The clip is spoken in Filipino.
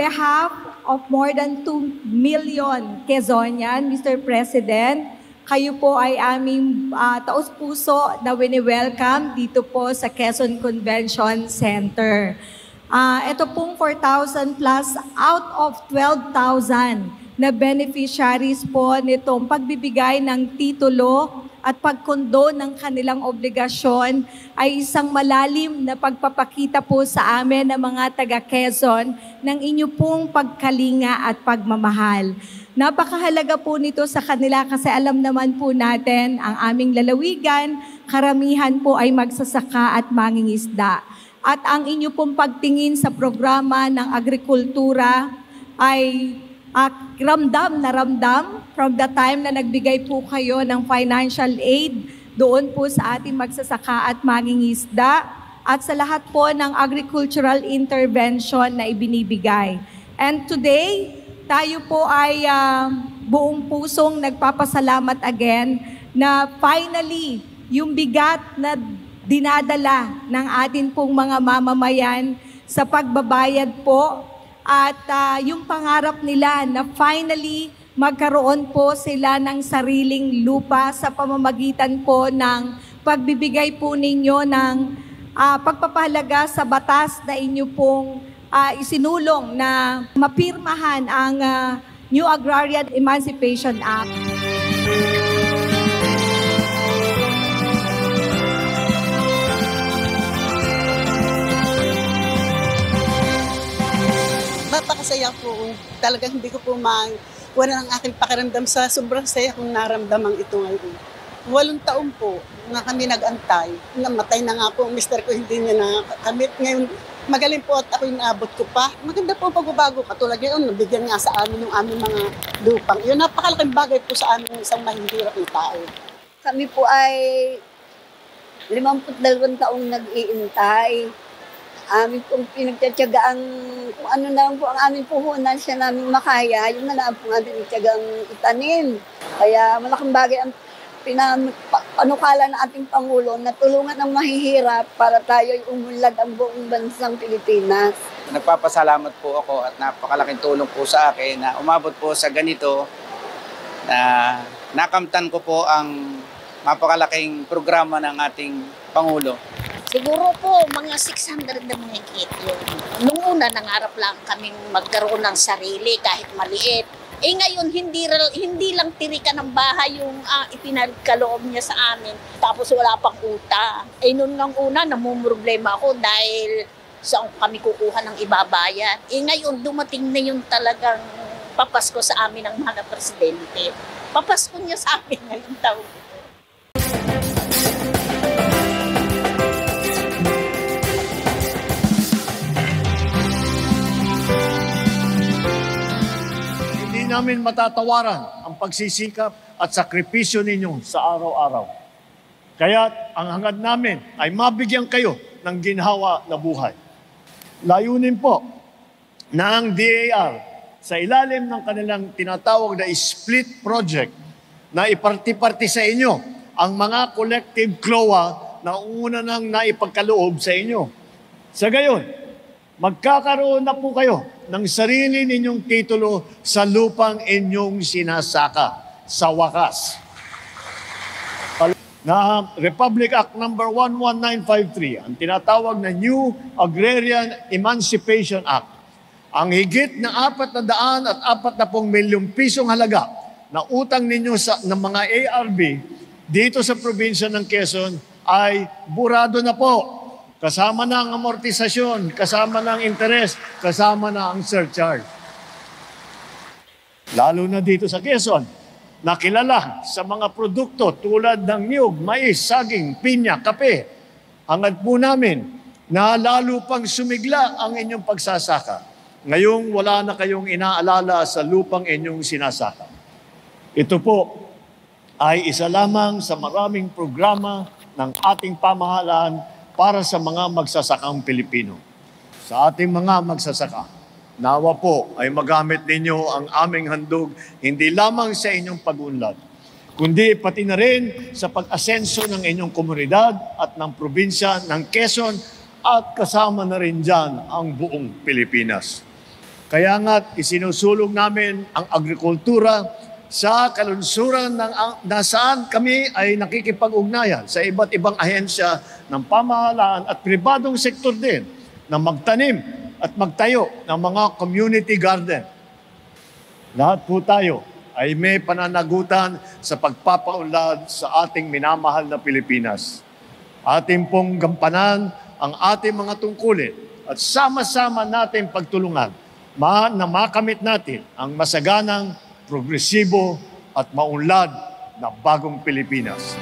behalf of more than 2 million Quezonian, Mr. President, kayo po ay aming taos-puso na wini-welcome dito po sa Quezon Convention Center. Ito pong 4,000 plus out of 12,000 na beneficiaries po nitong pagbibigay ng titulo at pagkondo ng kanilang obligasyon ay isang malalim na pagpapakita po sa amin ng mga taga-Quezon ng inyo pong pagkalinga at pagmamahal. Napakahalaga po nito sa kanila kasi alam naman po natin ang aming lalawigan, karamihan po ay magsasaka at mangingisda. At ang inyo pong pagtingin sa programa ng agrikultura ay ramdam na ramdam from the time na nagbigay po kayo ng financial aid doon po sa ating magsasaka at mangingisda at sa lahat po ng agricultural intervention na ibinibigay. And today, tayo po ay buong pusong nagpapasalamat again na finally yung bigat na dinadala ng atin pong mga mamamayan sa pagbabayad po at yung pangarap nila na finally magkaroon po sila ng sariling lupa sa pamamagitan po ng pagbibigay po ninyo ng pagpapahalaga sa batas na inyo pong isinulong na mapirmahan ang New Agrarian Emancipation Act. Napakasaya po. Talagang hindi ko po wala ng aking pakiramdam sa sobrang saya kong naramdaman ito ngayon. 8 taon po na kami nag-antay. Namatay na nga po ang mister ko, hindi niya nakamit. Ngayon, magaling po at ako yung naabot ko pa. Maganda po ang pagbabago. Katulad ngayon, nabigyan nga sa amin yung aming mga lupang. Yun, napakalaking bagay po sa amin isang mahihirap na tao. Kami po ay 52 taong nag-iintay. Amin pong pinagtyagaan kung ano na lang po ang aming puhunan siya namin makaya, yun na lang po ang aming pinagtyagang itanim. Kaya malaking bagay ang panukala ng ating Pangulo na tulungan ang mahihirap para tayo ay umunlad ang buong bansang Pilipinas. Nagpapasalamat po ako at napakalaking tulong po sa akin na umabot po sa ganito na nakamtan ko po ang napakalaking programa ng ating Pangulo. Siguro po, mga 600 na mahigit yun. Nung una, nangarap lang kaming magkaroon ng sarili kahit maliit. Eh ngayon, hindi lang tirikan ng bahay yung ipinagkaloob niya sa amin. Tapos wala pang utang. Eh noon ngang una, namumroblema ako dahil saan kami kukuha ng ibabayan. Eh ngayon, dumating na yung talagang papasko sa amin ng mga presidente. Papasko niya sa amin ngayong taon. Namin matatawaran ang pagsisikap at sakripisyo ninyo sa araw-araw. Kaya ang hangad namin ay mabigyan kayo ng ginhawa na buhay. Layunin po na ang DAR sa ilalim ng kanilang tinatawag na split project na iparti-parti sa inyo ang mga collective CLOA na una nang naipagkaloob sa inyo. Sa gayon, magkakaroon na po kayo ng sarili ninyong titulo sa lupang inyong sinasaka sa wakas. Na Republic Act No. 11953, ang tinatawag na New Agrarian Emancipation Act, ang higit na 440 milyong pisong halaga na utang ninyo ng mga ARB dito sa probinsya ng Quezon ay burado na po. Kasama na ang amortisasyon, kasama na ang interest, kasama na ang surcharge. Lalo na dito sa Quezon, nakilala sa mga produkto tulad ng niyog, mais, saging, pinya, kape. Hangad po namin na lalo pang sumigla ang inyong pagsasaka. Ngayong wala na kayong inaalala sa lupang inyong sinasaka. Ito po ay isa lamang sa maraming programa ng ating pamahalaan para sa mga magsasakang Pilipino. Sa ating mga magsasaka, nawa po ay magamit ninyo ang aming handog hindi lamang sa inyong pag-unlad, kundi pati na rin sa pag-asenso ng inyong komunidad at ng probinsya ng Quezon at kasama na rin dyan ang buong Pilipinas. Kaya nga isinusulong namin ang agrikultura sa kalunsuran na saan kami ay nakikipag-ugnayan sa iba't ibang ahensya ng pamahalaan at pribadong sektor din na magtanim at magtayo ng mga community garden. Lahat po tayo ay may pananagutan sa pagpapaunlad sa ating minamahal na Pilipinas. Ating pong gampanan ang ating mga tungkulin at sama-sama natin pagtulungan na makamit natin ang masaganang, progresibo at maunlad na bagong Pilipinas.